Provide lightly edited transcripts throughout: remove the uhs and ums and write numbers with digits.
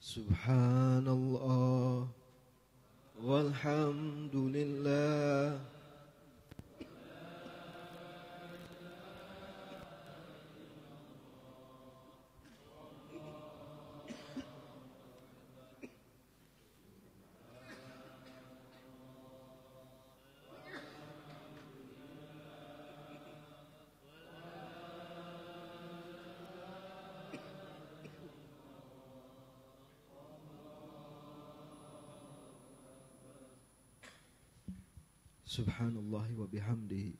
Subhanallah walhamdulillah Subhanallah wa bihamdihi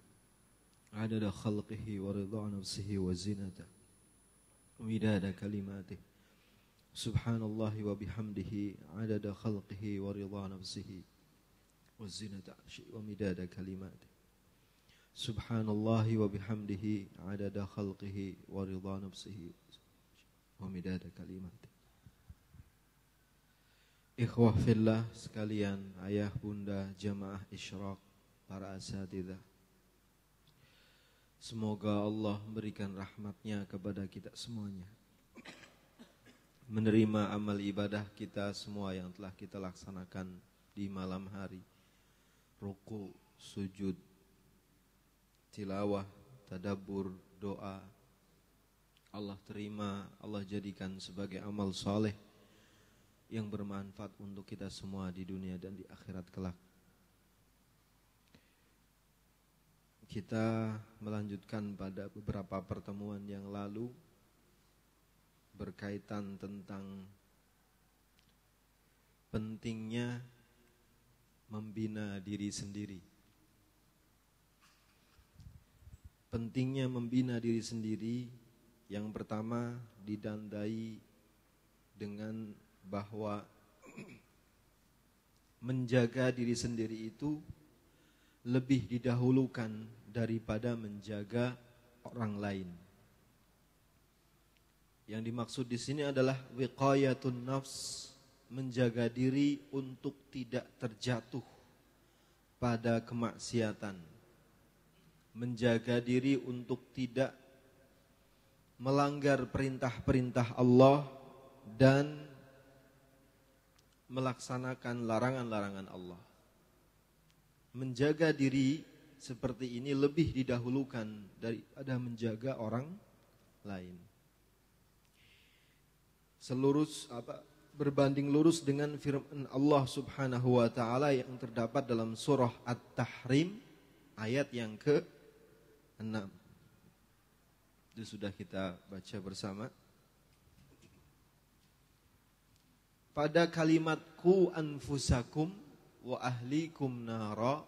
adada khalqihi wa ridha nafsihi wa zinata midada kalimatihi. Subhanallah wa bihamdihi adada khalqihi wa ridha nafsihi wa zinata arshihi wa midada kalimatihi. Subhanallah wa bihamdihi adada khalqihi wa ridha nafsihi wa midada kalimatihi. Ikhwah fillah sekalian, ayah bunda jamaah Isyraq, para asatidzah, semoga Allah memberikan rahmatnya kepada kita semuanya, menerima amal ibadah kita semua yang telah kita laksanakan di malam hari, ruku, sujud, tilawah, tadabbur, doa. Allah terima, Allah jadikan sebagai amal saleh yang bermanfaat untuk kita semua di dunia dan di akhirat kelak. Kita melanjutkan pada beberapa pertemuan yang lalu berkaitan tentang pentingnya membina diri sendiri. Pentingnya membina diri sendiri yang pertama ditandai dengan bahwa menjaga diri sendiri itu lebih didahulukan daripada menjaga orang lain. Yang dimaksud di sini adalah wiqayatun nafs, menjaga diri untuk tidak terjatuh pada kemaksiatan, menjaga diri untuk tidak melanggar perintah-perintah Allah dan melaksanakan larangan-larangan Allah. Menjaga diri seperti ini lebih didahulukan daripada menjaga orang lain. Berbanding lurus dengan firman Allah Subhanahu wa taala yang terdapat dalam surah At-Tahrim ayat yang ke-6. Itu sudah kita baca bersama. Pada kalimat ku anfusakum wa ahlikum nara,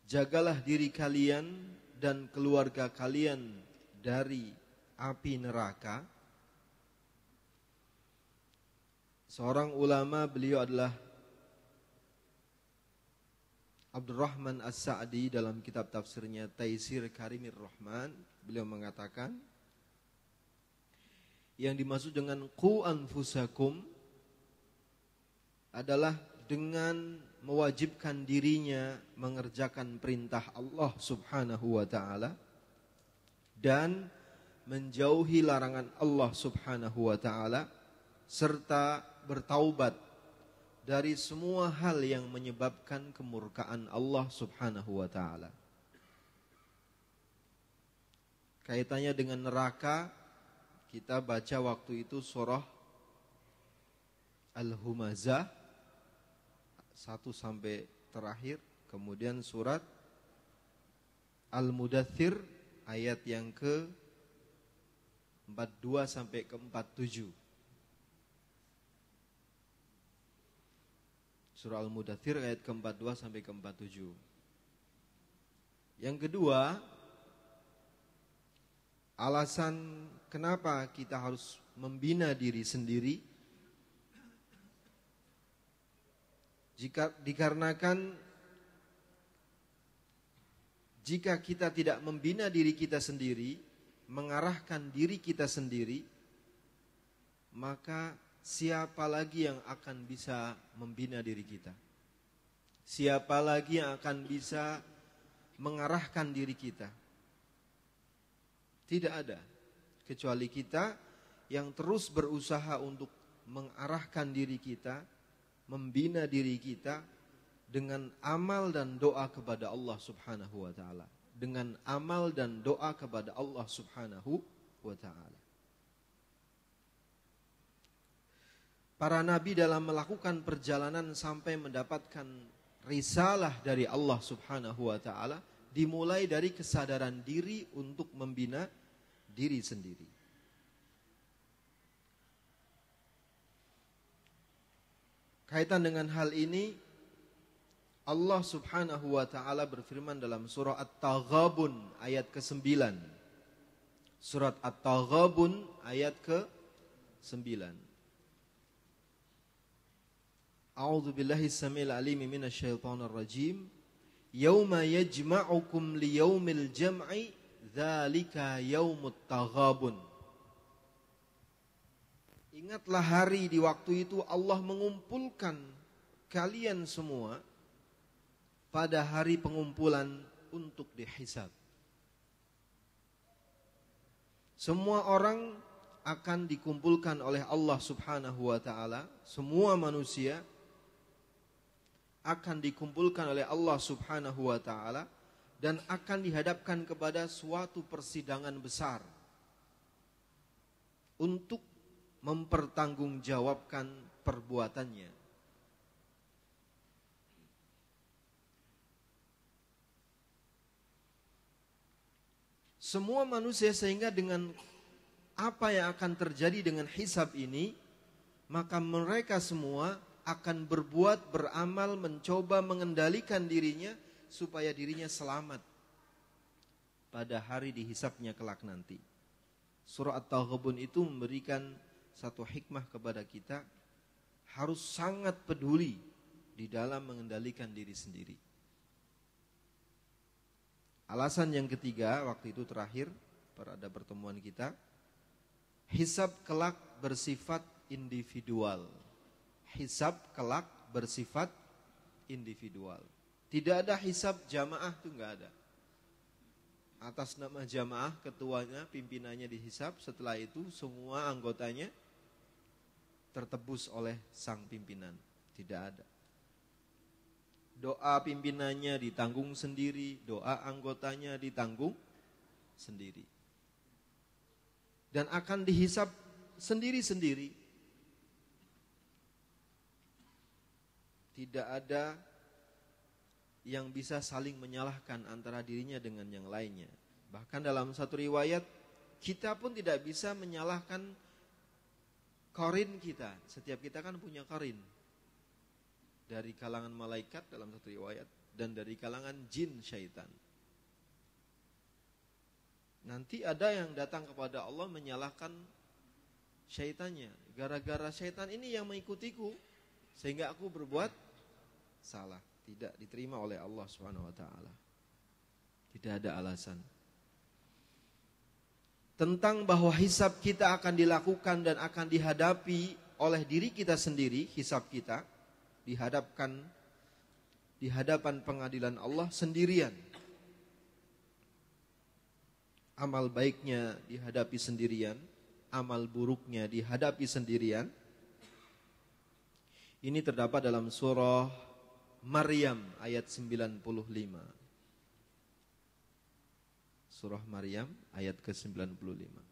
jagalah diri kalian dan keluarga kalian dari api neraka. Seorang ulama, beliau adalah Abdurrahman As-Sa'di, dalam kitab tafsirnya Taisir Karimir Rahman, beliau mengatakan yang dimaksud dengan qu anfusakum adalah dengan mewajibkan dirinya mengerjakan perintah Allah Subhanahu wa taala dan menjauhi larangan Allah Subhanahu wa taala, serta bertaubat dari semua hal yang menyebabkan kemurkaan Allah Subhanahu wa taala. Kaitannya dengan neraka, kita baca waktu itu surah Al-Humazah 1 sampai terakhir, kemudian surat Al-Mudaththir ayat yang ke-42 sampai ke-47. Surah Al-Mudaththir ayat ke-42 sampai ke-47. Yang kedua, alasan kenapa kita harus membina diri sendiri, dikarenakan jika kita tidak membina diri kita sendiri, mengarahkan diri kita sendiri, maka siapa lagi yang akan bisa membina diri kita? Siapa lagi yang akan bisa mengarahkan diri kita? Tidak ada, kecuali kita yang terus berusaha untuk mengarahkan diri kita, membina diri kita dengan amal dan doa kepada Allah Subhanahu wa taala. Dengan amal dan doa kepada Allah Subhanahu wa taala. Para nabi dalam melakukan perjalanan sampai mendapatkan risalah dari Allah Subhanahu wa taala dimulai dari kesadaran diri untuk membina diri sendiri. Kaitan dengan hal ini, Allah Subhanahu wa taala berfirman dalam surah At-Taghabun ayat ke-9. Surat At-Taghabun ayat ke-9. A'udzu billahi samil alim minasyaitonir rajim. Yauma yajma'ukum liyaumil jam'i dzalika yaumut taghabun. Ingatlah hari di waktu itu Allah mengumpulkan kalian semua pada hari pengumpulan untuk dihisab. Semua orang akan dikumpulkan oleh Allah Subhanahu wa taala, semua manusia akan dikumpulkan oleh Allah Subhanahu wa taala dan akan dihadapkan kepada suatu persidangan besar untuk mempertanggungjawabkan perbuatannya. Semua manusia sehingga dengan apa yang akan terjadi dengan hisab ini, maka mereka semua akan berbuat, beramal, mencoba mengendalikan dirinya supaya dirinya selamat pada hari dihisabnya kelak nanti. Surah At-Taghabun itu memberikan satu hikmah kepada kita, harus sangat peduli di dalam mengendalikan diri sendiri. Alasan yang ketiga, waktu itu terakhir pada pertemuan kita, hisab kelak bersifat individual. Hisab kelak bersifat individual. Tidak ada hisab jamaah, itu enggak ada. Atas nama jamaah, ketuanya, pimpinannya dihisab, setelah itu semua anggotanya tertebus oleh sang pimpinan. Tidak ada. Doa pimpinannya ditanggung sendiri, doa anggotanya ditanggung sendiri. Dan akan dihisab sendiri-sendiri. Tidak ada yang bisa saling menyalahkan antara dirinya dengan yang lainnya. Bahkan dalam satu riwayat, kita pun tidak bisa menyalahkan qarin kita. Setiap kita kan punya qarin. Dari kalangan malaikat dalam satu riwayat, dan dari kalangan jin syaitan. Nanti ada yang datang kepada Allah menyalahkan syaitannya. Gara-gara syaitan ini yang mengikutiku, sehingga aku berbuat salah. Tidak diterima oleh Allah SWT. Tidak ada alasan. Tentang bahwa hisab kita akan dilakukan dan akan dihadapi oleh diri kita sendiri, hisab kita dihadapkan di hadapan pengadilan Allah sendirian. Amal baiknya dihadapi sendirian, amal buruknya dihadapi sendirian. Ini terdapat dalam surah Maryam ayat 95. Surah Maryam ayat ke-95.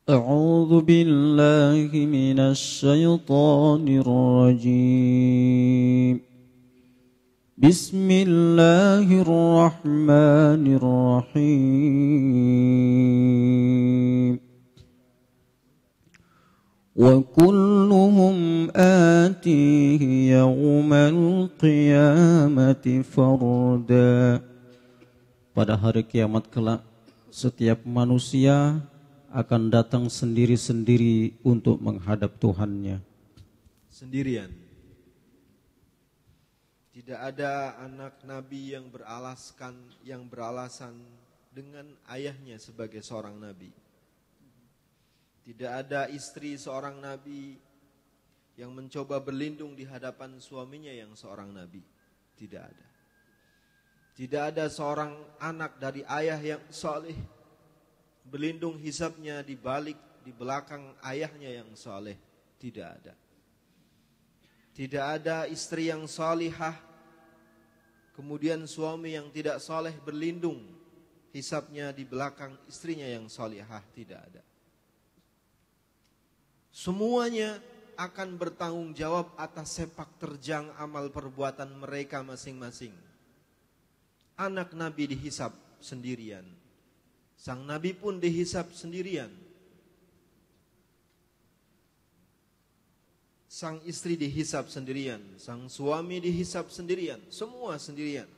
أعوذ بالله من الشيطان الرجيم بسم الله الرحمن الرحيم وكلهم آتيه يوم القيامة فردا. Pada hari kiamat kelak, setiap manusia akan datang sendiri-sendiri untuk menghadap Tuhannya. Sendirian. Tidak ada anak nabi yang beralasan dengan ayahnya sebagai seorang nabi. Tidak ada istri seorang nabi yang mencoba berlindung di hadapan suaminya yang seorang nabi. Tidak ada. Tidak ada seorang anak dari ayah yang saleh berlindung hisabnya di belakang ayahnya yang saleh. Tidak ada. Tidak ada istri yang salihah kemudian suami yang tidak saleh berlindung hisabnya di belakang istrinya yang salihah. Tidak ada. Semuanya akan bertanggung jawab atas sepak terjang amal perbuatan mereka masing-masing. Anak Nabi dihisab sendirian. Sang Nabi pun dihisab sendirian. Sang istri dihisab sendirian. Sang suami dihisab sendirian. Semua sendirian.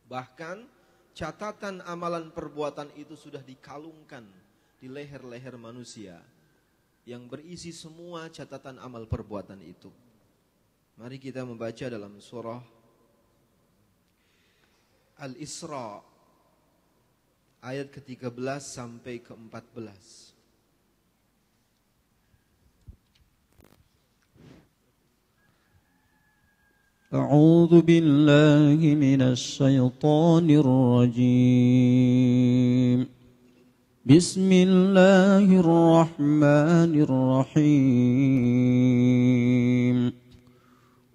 Bahkan catatan amalan perbuatan itu sudah dikalungkan di leher-leher manusia yang berisi semua catatan amal perbuatan itu. Mari kita membaca dalam surah Al-Isra ayat ke-13 sampai ke-14. أعوذ بالله من الشيطان الرجيم بسم الله الرحمن الرحيم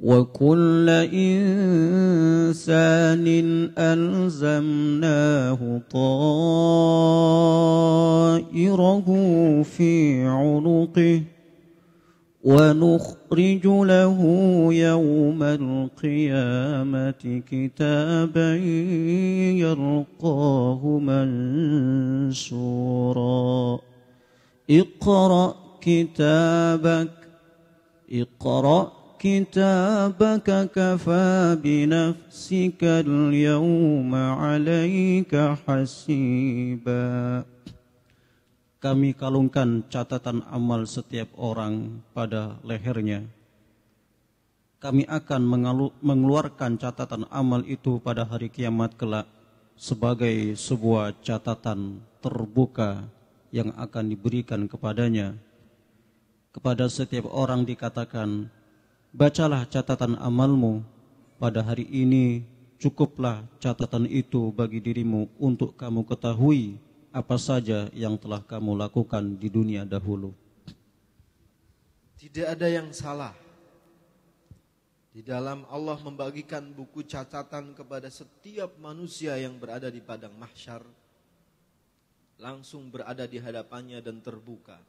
وكل إنسان ألزمناه طائره في عنقه ونخرج له يوم القيامة كتابا يلقاه منشورا اقرأ كتابك كفى بنفسك اليوم عليك حسيبا. Kami kalungkan catatan amal setiap orang pada lehernya. Kami akan mengeluarkan catatan amal itu pada hari kiamat kelak sebagai sebuah catatan terbuka yang akan diberikan kepadanya. Kepada setiap orang dikatakan, bacalah catatan amalmu. Pada hari ini cukuplah catatan itu bagi dirimu untuk kamu ketahui apa saja yang telah kamu lakukan di dunia dahulu. Tidak ada yang salah di dalam Allah membagikan buku catatan kepada setiap manusia yang berada di padang mahsyar, langsung berada di hadapannya dan terbuka.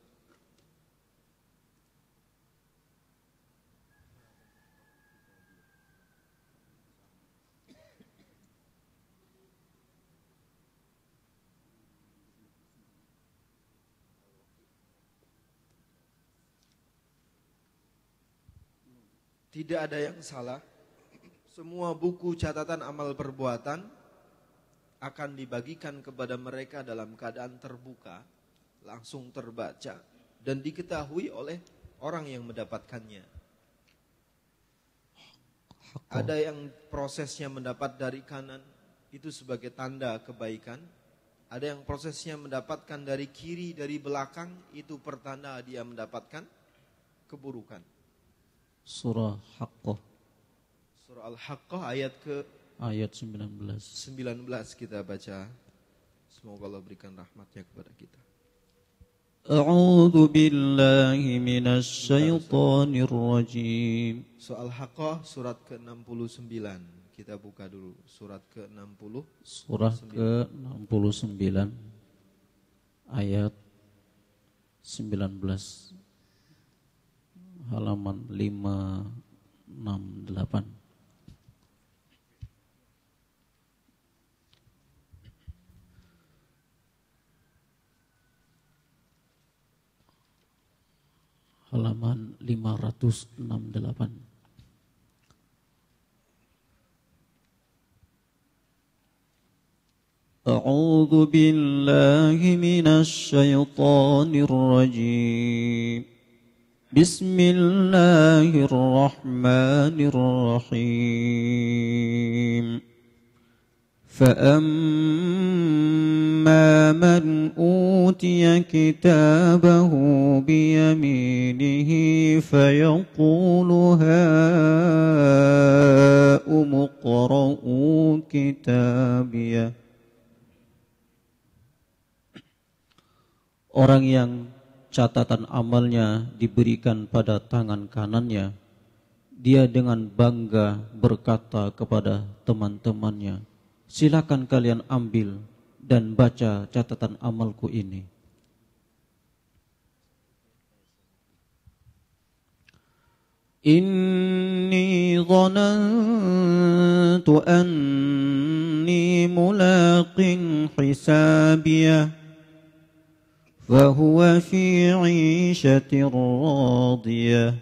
Tidak ada yang salah. Semua buku catatan amal perbuatan akan dibagikan kepada mereka dalam keadaan terbuka, langsung terbaca dan diketahui oleh orang yang mendapatkannya. Ada yang prosesnya mendapat dari kanan, itu sebagai tanda kebaikan. Ada yang prosesnya mendapatkan dari kiri, dari belakang, itu pertanda dia mendapatkan keburukan. Surah Haqqah. Surah Al-Haqqah ayat 19 kita baca. Semoga Allah berikan rahmatnya kepada kita. A'udzu billahi minasy syaithanir rajim. Surah Al-Haqqah surat ke-69. Kita buka dulu surat ke-60. Surah ke-69 ayat 19. Halaman 568. Halaman 568. A'udzu billahi minasy syaithanir rajim. Bismillahirrahmanirrahim. فأما من أوتي كتابه بيمينه فيقول هاؤم اقرءوا كتابيه. Orang yang catatan amalnya diberikan pada tangan kanannya, dia dengan bangga berkata kepada teman-temannya, silakan kalian ambil dan baca catatan amalku ini. Inni dhanantu anni mulaqin hisabiyah فهو في عيشة راضية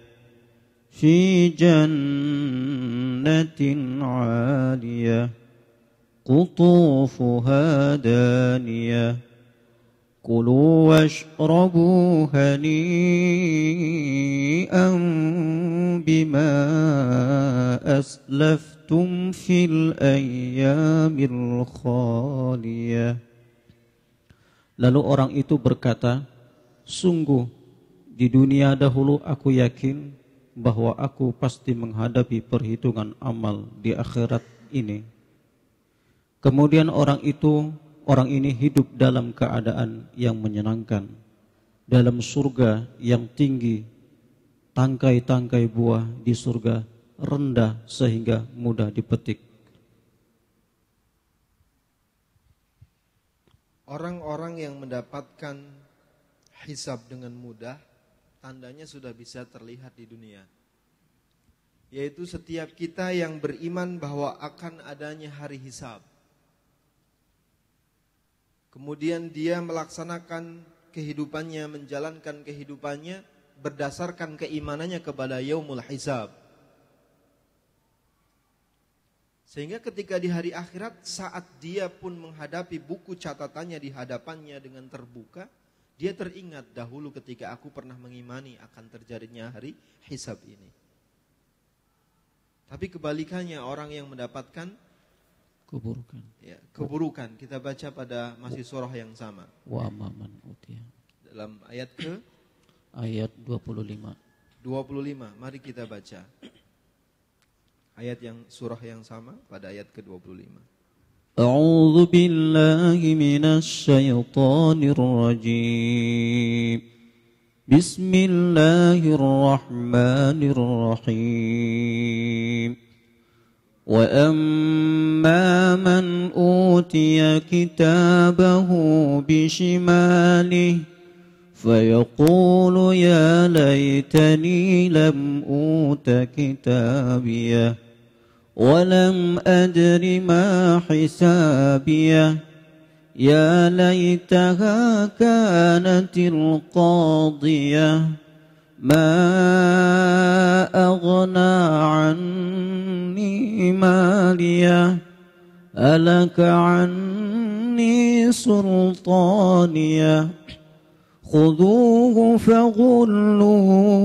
في جنة عالية قطوفها دانية كلوا واشربوا هنيئا بما أسلفتم في الأيام الخالية. Lalu orang itu berkata, sungguh di dunia dahulu aku yakin bahwa aku pasti menghadapi perhitungan amal di akhirat ini. Kemudian orang ini hidup dalam keadaan yang menyenangkan, dalam surga yang tinggi, tangkai-tangkai buah di surga rendah sehingga mudah dipetik. Orang-orang yang mendapatkan hisab dengan mudah, tandanya sudah bisa terlihat di dunia. Yaitu setiap kita yang beriman bahwa akan adanya hari hisab. Kemudian dia melaksanakan kehidupannya, menjalankan kehidupannya berdasarkan keimanannya kepada yaumul hisab. Sehingga ketika di hari akhirat, saat dia pun menghadapi buku catatannya di hadapannya dengan terbuka, dia teringat dahulu ketika aku pernah mengimani akan terjadinya hari hisab ini. Tapi kebalikannya, orang yang mendapatkan keburukan. Ya, keburukan. Kita baca pada masih surah yang sama. Wa amman utiya. Dalam ayat ke? Ayat 25. 25, mari kita baca. Ayat yang surah yang sama pada ayat ke-25. A'udzu billahi minasy syaithanir rajim. Bismillahirrahmanirrahim. Wa amma man utiya kitabahu bishimalihi فيقول يا ليتني لم أوت كتابيه ولم أدر ما حسابيه يا ليتها كانت القاضية ما أغنى عني ماليه هلك عني سلطانيه خذوه فغلوه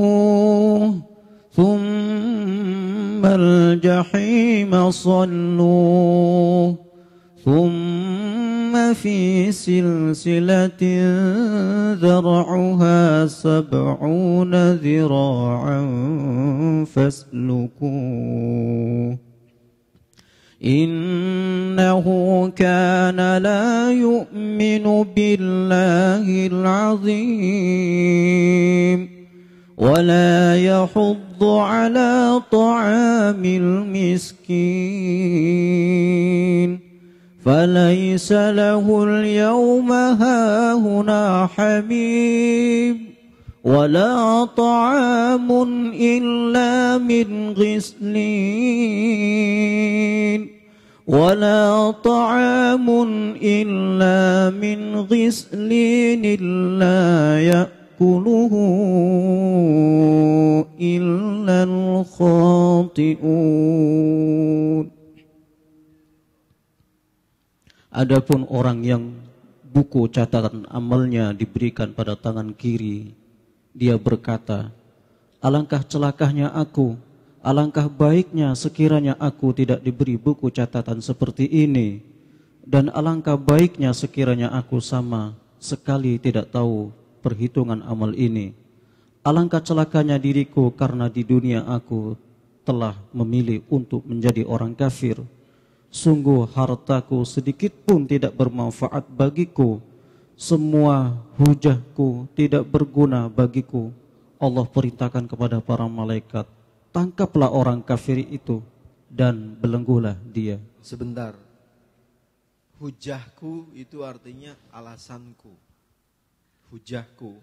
ثم الجحيم صلوه ثم في سلسلة ذرعها 70 ذراعا فاسلكوه إنه كان لا يؤمن بالله العظيم ولا يحض على طعام المسكين فليس له اليوم هاهنا حميم ولا طعام إلا من غسلين ولا طعام إلا من غسلين لا يأكله إلا الخاطئون. Adapun orang yang buku catatan amalnya diberikan pada tangan kiri, dia berkata, alangkah celakanya aku, alangkah baiknya sekiranya aku tidak diberi buku catatan seperti ini. Dan alangkah baiknya sekiranya aku sama sekali tidak tahu perhitungan amal ini. Alangkah celakanya diriku karena di dunia aku telah memilih untuk menjadi orang kafir. Sungguh hartaku sedikit pun tidak bermanfaat bagiku. Semua hujahku tidak berguna bagiku. Allah perintahkan kepada para malaikat, tangkaplah orang kafir itu dan belenggulah dia. Sebentar. Hujahku itu artinya alasanku. Hujahku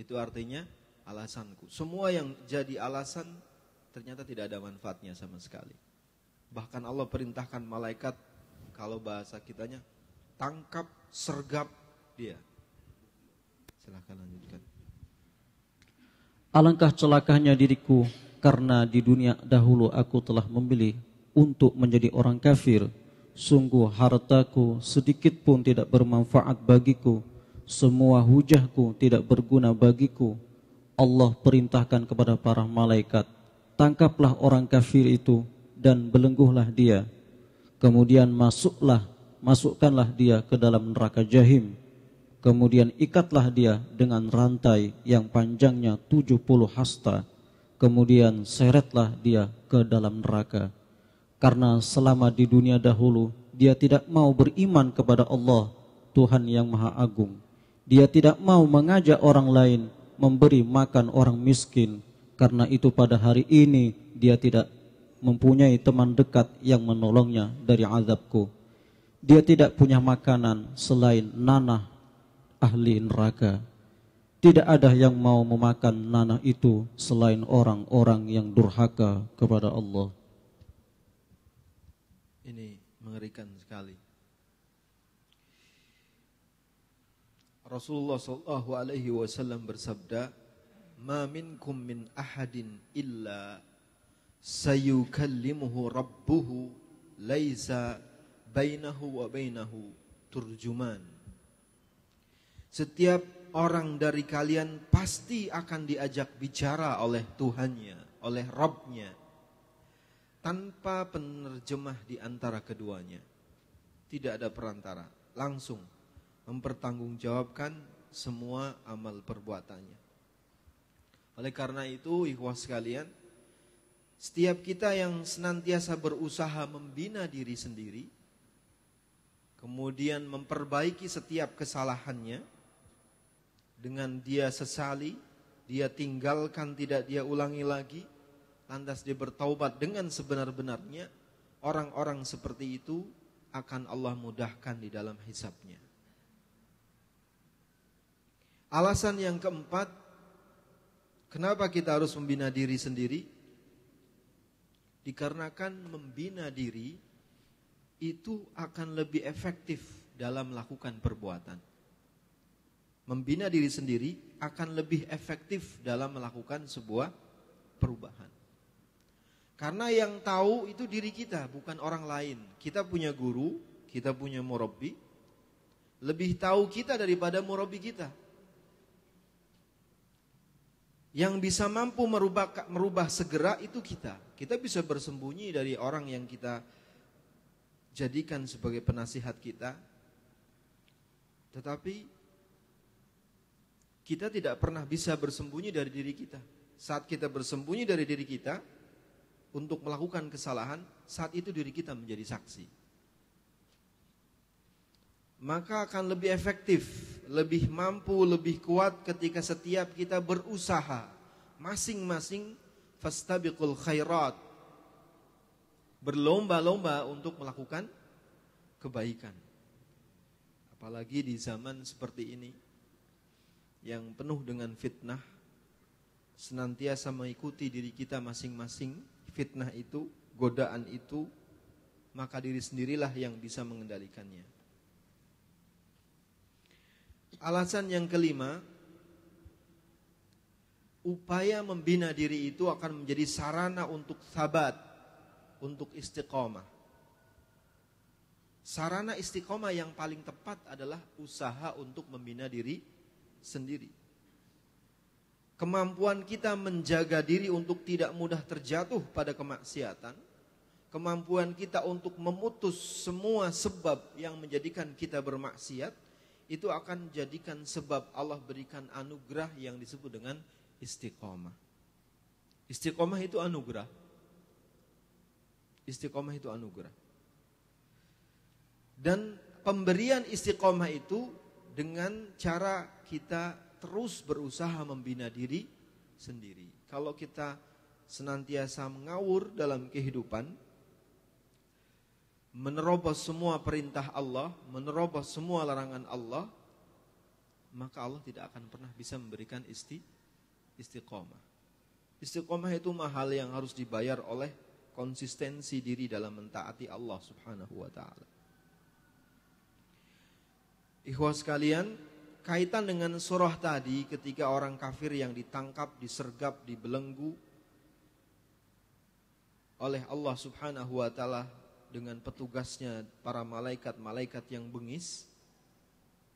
itu artinya alasanku. Semua yang jadi alasan ternyata tidak ada manfaatnya sama sekali. Bahkan Allah perintahkan malaikat, kalau bahasa kitanya, tangkap, sergap dia. Silahkan lanjutkan. Alangkah celakanya diriku karena di dunia dahulu aku telah memilih untuk menjadi orang kafir. Sungguh hartaku sedikit pun tidak bermanfaat bagiku. Semua hujahku tidak berguna bagiku. Allah perintahkan kepada para malaikat, tangkaplah orang kafir itu dan belenggulah dia. Kemudian masukkanlah dia ke dalam neraka jahim. Kemudian ikatlah dia dengan rantai yang panjangnya 70 hasta. Kemudian seretlah dia ke dalam neraka. Karena selama di dunia dahulu dia tidak mau beriman kepada Allah, Tuhan yang Maha Agung. Dia tidak mau mengajak orang lain memberi makan orang miskin. Karena itu pada hari ini dia tidak mempunyai teman dekat yang menolongnya dari azabku. Dia tidak punya makanan selain nanah ahli neraka. Tidak ada yang mau memakan nanah itu selain orang-orang yang durhaka kepada Allah. Ini mengerikan sekali. Rasulullah SAW bersabda, "Ma minkum min ahadin illa sayukallimuhu rabbuhu laisa bainahu wa bainahu turjuman." Setiap orang dari kalian pasti akan diajak bicara oleh Tuhannya, oleh Rabbnya, tanpa penerjemah di antara keduanya. Tidak ada perantara, langsung mempertanggungjawabkan semua amal perbuatannya. Oleh karena itu, ikhwah sekalian, setiap kita yang senantiasa berusaha membina diri sendiri, kemudian memperbaiki setiap kesalahannya, dengan dia sesali, dia tinggalkan, tidak dia ulangi lagi, lantas dia bertaubat dengan sebenar-benarnya, orang-orang seperti itu akan Allah mudahkan di dalam hisabnya. Alasan yang keempat, kenapa kita harus membina diri sendiri? Dikarenakan membina diri itu akan lebih efektif dalam melakukan perbuatan. Membina diri sendiri akan lebih efektif dalam melakukan sebuah perubahan. Karena yang tahu itu diri kita, bukan orang lain. Kita punya guru, kita punya murabbi, lebih tahu kita daripada murabbi kita. Yang bisa mampu merubah segera itu kita. Kita bisa bersembunyi dari orang yang kita jadikan sebagai penasihat kita. Tetapi kita tidak pernah bisa bersembunyi dari diri kita. Saat kita bersembunyi dari diri kita untuk melakukan kesalahan, saat itu diri kita menjadi saksi. Maka akan lebih efektif, lebih mampu, lebih kuat ketika setiap kita berusaha masing-masing fastabiqul khairat, berlomba-lomba untuk melakukan kebaikan. Apalagi di zaman seperti ini yang penuh dengan fitnah, senantiasa mengikuti diri kita masing-masing fitnah itu, godaan itu, maka diri sendirilah yang bisa mengendalikannya. Alasan yang kelima, upaya membina diri itu akan menjadi sarana untuk sabat, untuk istiqomah. Sarana istiqomah yang paling tepat adalah usaha untuk membina diri sendiri. Kemampuan kita menjaga diri untuk tidak mudah terjatuh pada kemaksiatan, kemampuan kita untuk memutus semua sebab yang menjadikan kita bermaksiat, itu akan jadikan sebab Allah berikan anugerah yang disebut dengan istiqomah. Istiqomah itu anugerah. Istiqomah itu anugerah. Dan pemberian istiqomah itu dengan cara kita terus berusaha membina diri sendiri. Kalau kita senantiasa mengawur dalam kehidupan, menerobos semua perintah Allah, menerobos semua larangan Allah, maka Allah tidak akan pernah bisa memberikan istiqomah. Istiqomah itu mahal yang harus dibayar oleh konsistensi diri dalam mentaati Allah Subhanahu wa ta'ala. Ikhwah sekalian, kaitan dengan surah tadi, ketika orang kafir yang ditangkap, disergap, dibelenggu oleh Allah Subhanahu wa ta'ala dengan petugasnya para malaikat-malaikat yang bengis,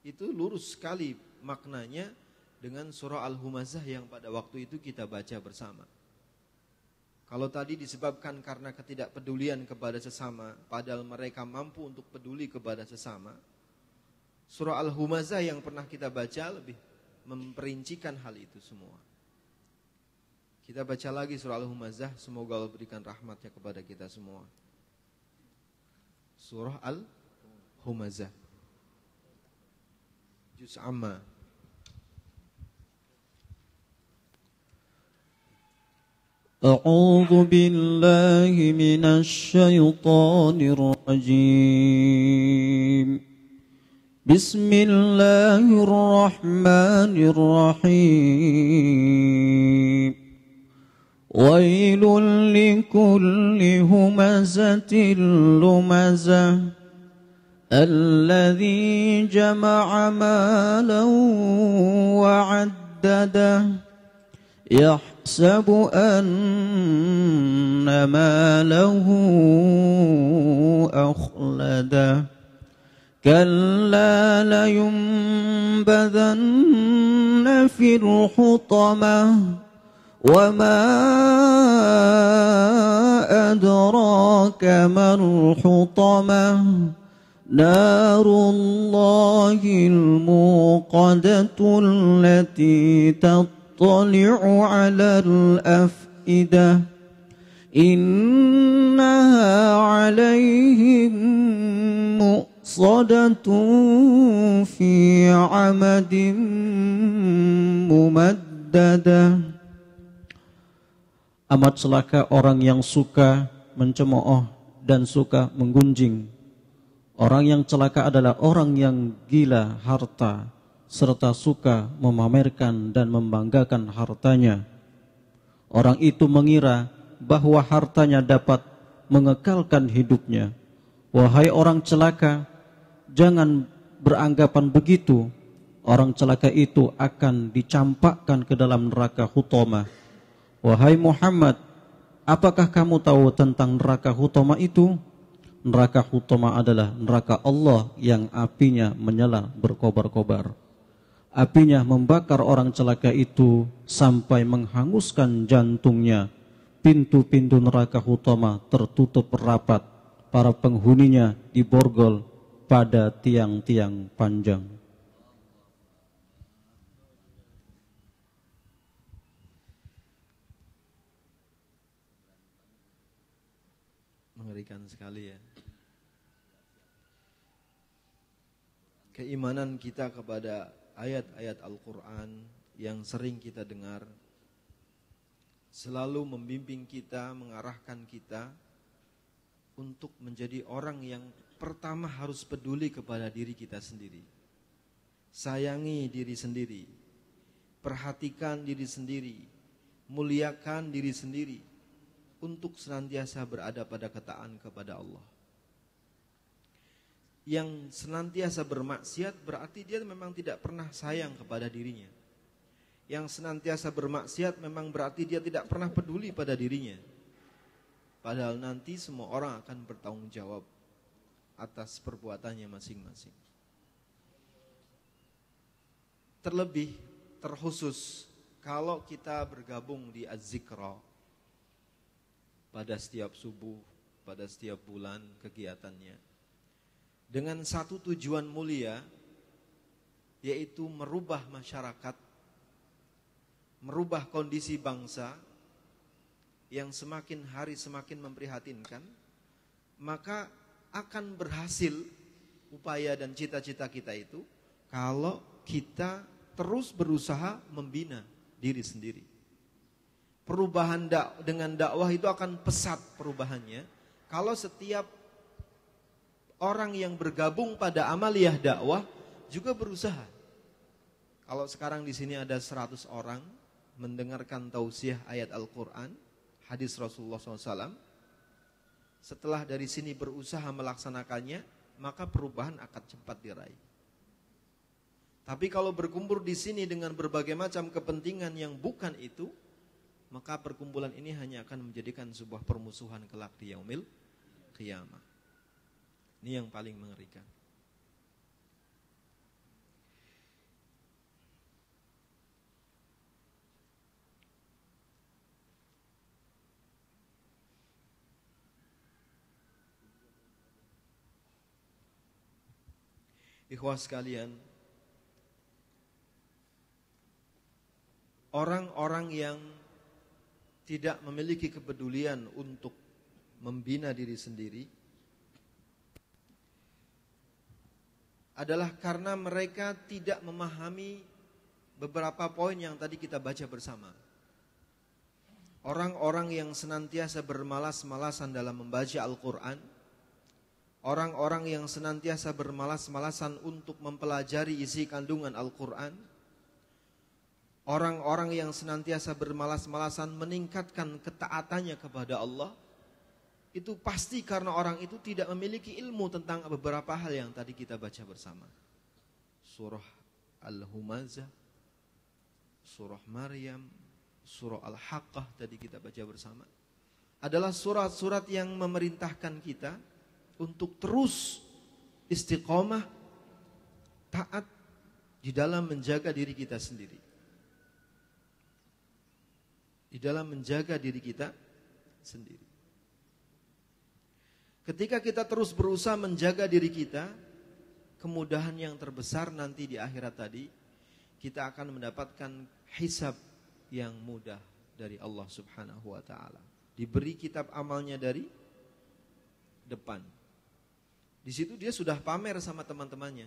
itu lurus sekali maknanya dengan surah Al-Humazah yang pada waktu itu kita baca bersama. Kalau tadi disebabkan karena ketidakpedulian kepada sesama, padahal mereka mampu untuk peduli kepada sesama, surah Al-Humazah yang pernah kita baca lebih memperincikan hal itu semua. Kita baca lagi surah Al-Humazah, semoga Allah berikan rahmatnya kepada kita semua. Surah Al-Humazah, Juz Amma. أعوذ بالله من الشيطان الرجيم بسم الله الرحمن الرحيم ويل لكل همزة لمزة الذي جمع مالا وعدده يحسب أن ماله أخلده كلا لينبذن في الحطمة وما أدراك ما الحطمة نار الله الموقدة التي تطلع على الأفئدة إنها عليهم مؤصدة في عمد ممددة. Amat celaka orang yang suka mencemooh dan suka menggunjing. Orang yang celaka adalah orang yang gila harta serta suka memamerkan dan membanggakan hartanya. Orang itu mengira bahwa hartanya dapat mengekalkan hidupnya. Wahai orang celaka, jangan beranggapan begitu. Orang celaka itu akan dicampakkan ke dalam neraka Hutamah. Wahai Muhammad, apakah kamu tahu tentang neraka Hutamah itu? Neraka Hutamah adalah neraka Allah yang apinya menyala berkobar-kobar. Apinya membakar orang celaka itu sampai menghanguskan jantungnya. Pintu-pintu neraka Hutamah tertutup rapat. Para penghuninya diborgol pada tiang-tiang panjang. Mengerikan sekali ya. Keimanan kita kepada ayat-ayat Al-Quran yang sering kita dengar selalu membimbing kita, mengarahkan kita untuk menjadi orang yang pertama harus peduli kepada diri kita sendiri. Sayangi diri sendiri, perhatikan diri sendiri, muliakan diri sendiri untuk senantiasa berada pada ketaatan kepada Allah. Yang senantiasa bermaksiat berarti dia memang tidak pernah sayang kepada dirinya. Yang senantiasa bermaksiat memang berarti dia tidak pernah peduli pada dirinya. Padahal nanti semua orang akan bertanggung jawab atas perbuatannya masing-masing. Terlebih, terkhusus kalau kita bergabung di Az-Zikra pada setiap subuh pada setiap bulan kegiatannya dengan satu tujuan mulia, yaitu merubah masyarakat, merubah kondisi bangsa yang semakin hari semakin memprihatinkan, maka akan berhasil upaya dan cita-cita kita itu kalau kita terus berusaha membina diri sendiri. Perubahan dengan dakwah itu akan pesat perubahannya kalau setiap orang yang bergabung pada amaliyah dakwah juga berusaha. Kalau sekarang di sini ada 100 orang mendengarkan tausiah ayat Al-Quran, hadis Rasulullah SAW, setelah dari sini berusaha melaksanakannya, maka perubahan akan cepat diraih. Tapi kalau berkumpul di sini dengan berbagai macam kepentingan yang bukan itu, maka perkumpulan ini hanya akan menjadikan sebuah permusuhan kelak di yaumil qiyamah. Ini yang paling mengerikan. Ikhwah sekalian, orang-orang yang tidak memiliki kepedulian untuk membina diri sendiri adalah karena mereka tidak memahami beberapa poin yang tadi kita baca bersama. Orang-orang yang senantiasa bermalas-malasan dalam membaca Al-Quran, orang-orang yang senantiasa bermalas-malasan untuk mempelajari isi kandungan Al-Quran, orang-orang yang senantiasa bermalas-malasan meningkatkan ketaatannya kepada Allah, itu pasti karena orang itu tidak memiliki ilmu tentang beberapa hal yang tadi kita baca bersama. Surah Al-Humazah, Surah Maryam, Surah Al-Haqqah tadi kita baca bersama, adalah surat-surat yang memerintahkan kita untuk terus istiqomah, taat di dalam menjaga diri kita sendiri, di dalam menjaga diri kita sendiri. Ketika kita terus berusaha menjaga diri kita, kemudahan yang terbesar nanti di akhirat tadi, kita akan mendapatkan hisab yang mudah dari Allah Subhanahu wa ta'ala. Diberi kitab amalnya dari depan. Di situ dia sudah pamer sama teman-temannya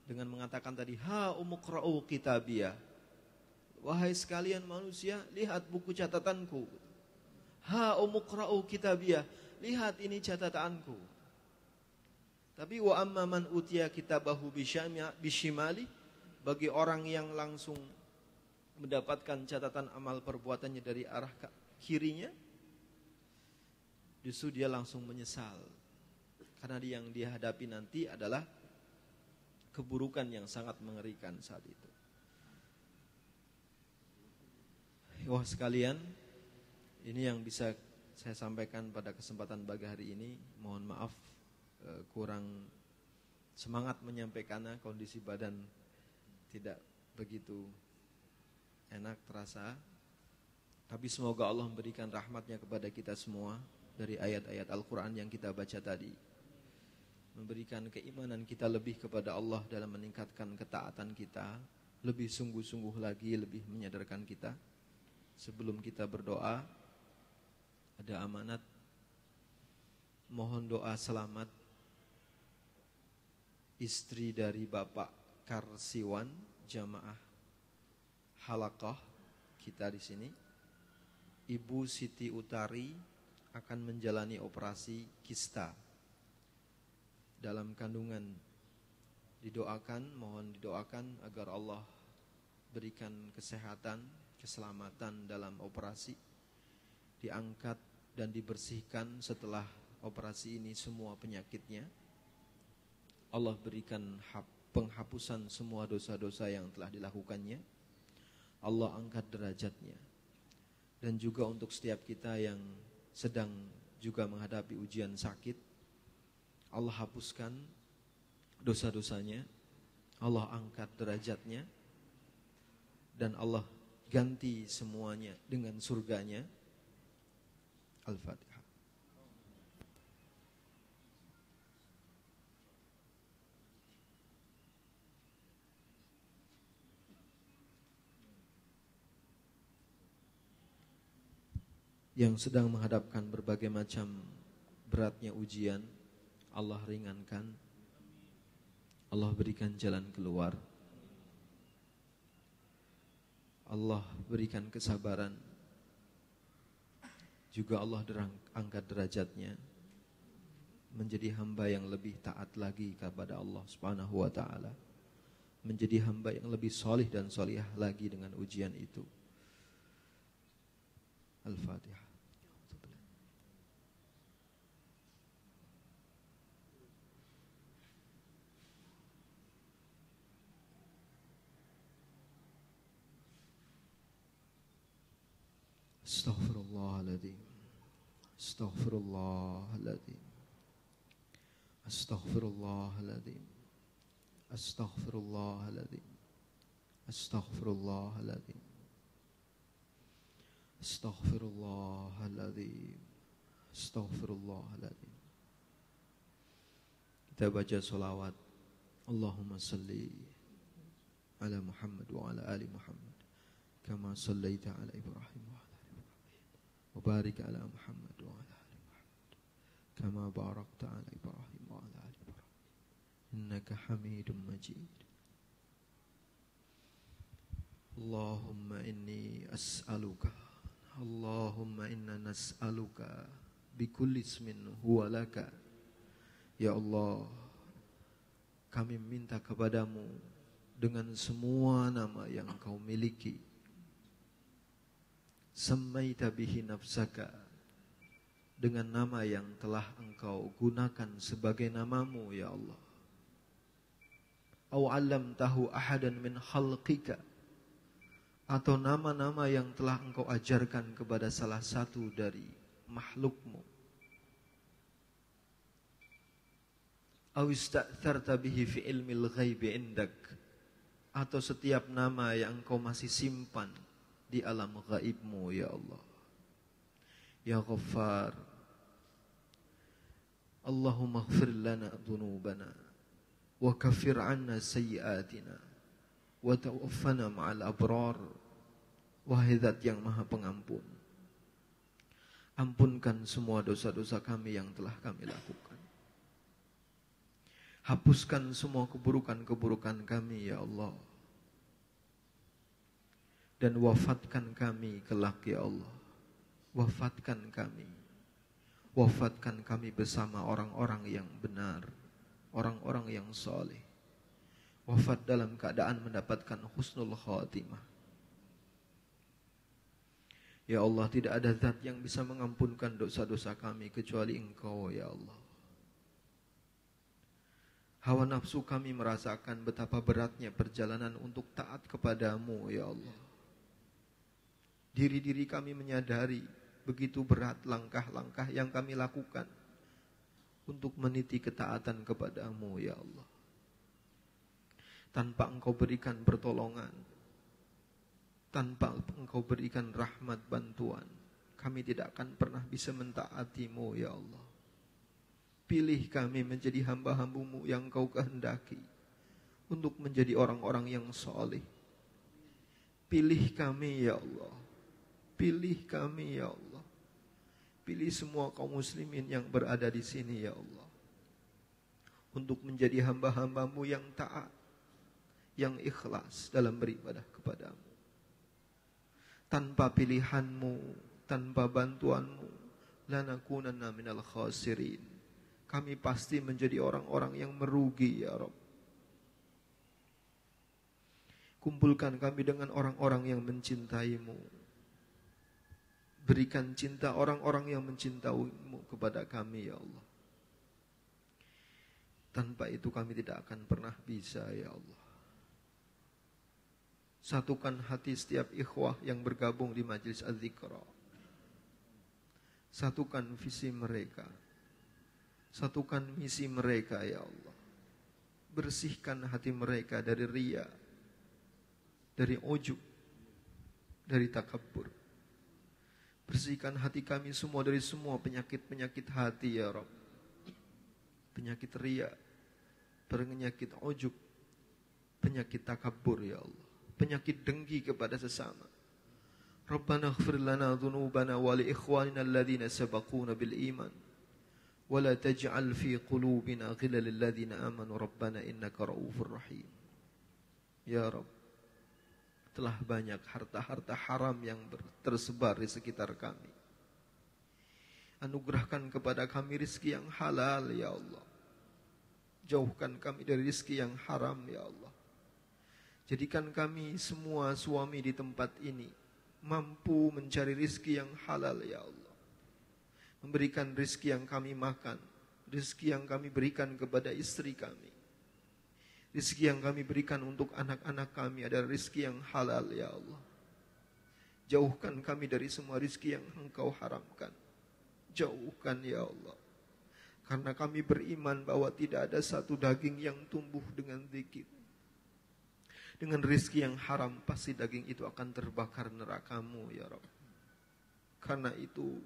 dengan mengatakan tadi, ha umuqra'u kitabiyah. Wahai sekalian manusia, lihat buku catatanku. Ha umuqra'u kitabiyah, lihat ini catatanku. Tapi wa amma man utiya kitabahu bishimali, bagi orang yang langsung mendapatkan catatan amal perbuatannya dari arah kirinya, justru dia langsung menyesal. Karena yang dia hadapi nanti adalah keburukan yang sangat mengerikan saat itu. Wah sekalian, ini yang bisa saya sampaikan pada kesempatan pagi hari ini. Mohon maaf kurang semangat menyampaikannya, kondisi badan tidak begitu enak terasa. Tapi semoga Allah memberikan rahmatnya kepada kita semua dari ayat-ayat Al-Quran yang kita baca tadi, memberikan keimanan kita lebih kepada Allah dalam meningkatkan ketaatan kita, lebih sungguh-sungguh lagi, lebih menyadarkan kita. Sebelum kita berdoa, ada amanat, mohon doa selamat istri dari Bapak Karsiwan, jamaah halaqah kita di sini. Ibu Siti Utari akan menjalani operasi kista dalam kandungan. Didoakan, mohon didoakan agar Allah berikan kesehatan, keselamatan dalam operasi, diangkat dan dibersihkan setelah operasi ini semua penyakitnya. Allah berikan penghapusan semua dosa-dosa yang telah dilakukannya. Allah angkat derajatnya. Dan juga untuk setiap kita yang sedang juga menghadapi ujian sakit, Allah hapuskan dosa-dosanya, Allah angkat derajatnya, dan Allah ganti semuanya dengan surganya. Al-Fatihah. yang sedang menghadapkan berbagai macam beratnya ujian, Allah ringankan, Allah berikan jalan keluar, Allah berikan kesabaran, juga Allah angkat derajatnya menjadi hamba yang lebih taat lagi kepada Allah Subhanahu wa taala, menjadi hamba yang lebih solih dan solihah lagi dengan ujian itu. Al-Fatihah. Astaghfirullahaladzim. Astaghfirullahaladzim. Astaghfirullahaladzim. Astaghfirullahaladzim. Astaghfirullahaladzim. Astaghfirullahaladzim. Astaghfirullahaladzim. Kita baca salawat. Allahumma salli ala Muhammad wa ala ali Muhammad kama sallaita ala Ibrahim wa ala ali Ibrahim wa barik ala Muhammad wa ala ali Muhammad kama barakta ala Ibrahim wa ala ali Ibrahim innaka Hamidum Majid. Allahumma inni as'aluka, Allahumma inna nas'aluka bikulli ismin huwa laka. Ya Allah, kami minta kepadamu dengan semua nama yang Engkau miliki. Sammaita bihi nafsaka, dengan nama yang telah Engkau gunakan sebagai namamu, ya Allah. Aw 'allamtahu ahadan min khalqika, atau nama-nama yang telah Engkau ajarkan kepada salah satu dari makhlukmu. Aw ista'tharta bihi fi ilmil ghaibi indak, atau setiap nama yang Engkau masih simpan di alam gaibmu, ya Allah. Ya Ghaffar, Allahumma ighfir lana dhunubana wa kaffir 'anna sayyi'atina wa tawaffana ma'al abrar. Wahai Zat yang Maha Pengampun, ampunkan semua dosa-dosa kami yang telah kami lakukan. Hapuskan semua keburukan-keburukan kami, ya Allah. Dan wafatkan kami kelak, ya Allah. Wafatkan kami. Wafatkan kami bersama orang-orang yang benar, orang-orang yang soleh. Wafat dalam keadaan mendapatkan husnul khatimah. Ya Allah, tidak ada zat yang bisa mengampunkan dosa-dosa kami kecuali Engkau, ya Allah. Hawa nafsu kami merasakan betapa beratnya perjalanan untuk taat kepadamu, ya Allah. Diri-diri kami menyadari begitu berat langkah-langkah yang kami lakukan untuk meniti ketaatan kepadamu, ya Allah. Tanpa Engkau berikan pertolongan, tanpa Engkau berikan rahmat bantuan, kami tidak akan pernah bisa mentaatimu, ya Allah. Pilih kami menjadi hamba-hambamu yang Engkau kehendaki untuk menjadi orang-orang yang soleh. Pilih kami, ya Allah. Pilih kami, ya Allah. Pilih semua kaum muslimin yang berada di sini, ya Allah, untuk menjadi hamba-hambamu yang taat, yang ikhlas dalam beribadah kepadamu. Tanpa pilihanmu, tanpa bantuanmu, lanakunanna minal khasirin, kami pasti menjadi orang-orang yang merugi, ya Rabb. Kumpulkan kami dengan orang-orang yang mencintaimu. Berikan cinta orang-orang yang mencintaimu kepada kami, ya Allah. Tanpa itu kami tidak akan pernah bisa, ya Allah. Satukan hati setiap ikhwah yang bergabung di majlis az-zikra. Satukan visi mereka. Satukan misi mereka, ya Allah. Bersihkan hati mereka dari riya, dari ujub, dari takabbur. Bersihkan hati kami semua dari semua penyakit-penyakit hati, ya Rabb. Penyakit riya, penyakit ujub, penyakit takabbur, ya Allah. Penyakit dengki kepada sesama. Rabbana ighfir lana dhunubana wa li ikhwanina alladhina sabaquna bil iman wa la taj'al fi qulubina ghillan lil ladzina amanu rabbana innaka ra'ufur rahim. Ya Rabb, telah banyak harta-harta haram yang tersebar di sekitar kami. Anugerahkan kepada kami rizki yang halal, ya Allah. Jauhkan kami dari rizki yang haram, ya Allah. Jadikan kami semua suami di tempat ini mampu mencari rizki yang halal, ya Allah. Memberikan rizki yang kami makan, rizki yang kami berikan kepada istri kami, rizki yang kami berikan untuk anak-anak kami adalah rizki yang halal, ya Allah. Jauhkan kami dari semua rizki yang Engkau haramkan. Jauhkan, ya Allah. Karena kami beriman bahwa tidak ada satu daging yang tumbuh dengan zikir. Dengan rizki yang haram, pasti daging itu akan terbakar neraka-Mu, ya Rabb. Karena itu,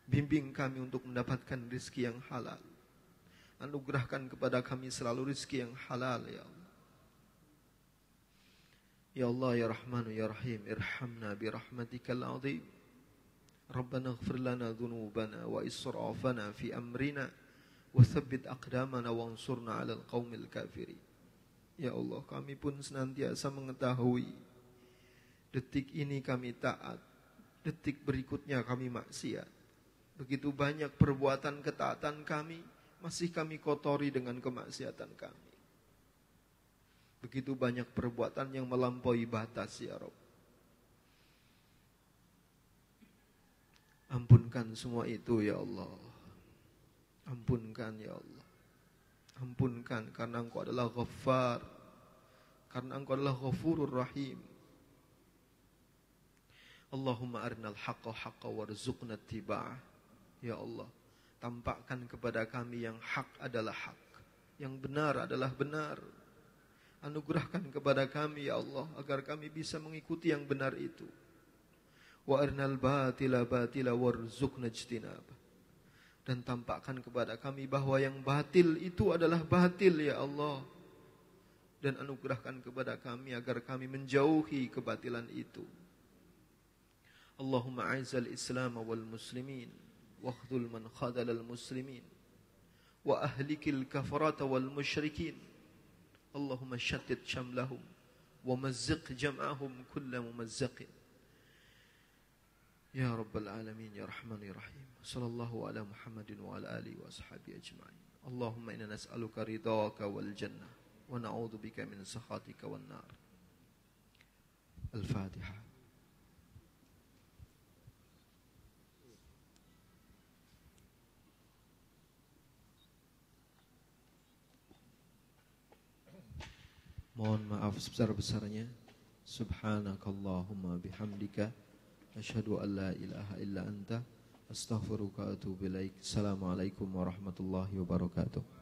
bimbing kami untuk mendapatkan rizki yang halal. Anugerahkan kepada kami selalu rizki yang halal, ya Allah. Ya Allah, ya Rahmanu, ya Rahim, irhamna birahmatikal azim. Rabbana ighfir lana dhunubana wa israfana fi amrina wa thabbit aqdamana wansurna 'alal qaumil kafirin. Ya Allah, kami pun senantiasa mengetahui detik ini kami taat, detik berikutnya kami maksiat. Begitu banyak perbuatan ketaatan kami masih kami kotori dengan kemaksiatan kami. Begitu banyak perbuatan yang melampaui batas, ya Rabb. Ampunkan semua itu, ya Allah. Ampunkan, ya Allah. Ampunkan, karena Engkau adalah Ghaffar, karena Engkau adalah Ghafurur Rahim. Allahumma arinal haqqa haqqa warzuqna ittiba'ah. Ya Allah, tampakkan kepada kami yang hak adalah hak, yang benar adalah benar. Anugerahkan kepada kami, ya Allah, agar kami bisa mengikuti yang benar itu. Wa arinal batila batila warzuqna ijtinabah. Dan tampakkan kepada kami bahwa yang batil itu adalah batil, ya Allah. Dan anugerahkan kepada kami agar kami menjauhi kebatilan itu. Allahumma a'izzal Islam wal muslimin wakhdhul man khadalal muslimin wa ahlikil kafarata wal musyrikin. Allahumma shattit shamlahum wa mazziq jam'ahum kulla mumazziqin. Ya Rabbal Alamin, Ya Rahman, Ya Rahim. Sallallahu ala Muhammadin wa ala alihi wa ashabihi ajma'in. Allahumma inna nas'aluka ridhaka wal jannah wa na'udhu bika min sakhatika wan nar. Al-Fatiha. Mohon maaf sebesar-besarnya. Subhanakallahumma bihamdika asyhadu an la ilaha illa anta astaghfiruka wa atubu ilaik. Assalamualaikum warahmatullahi wabarakatuh.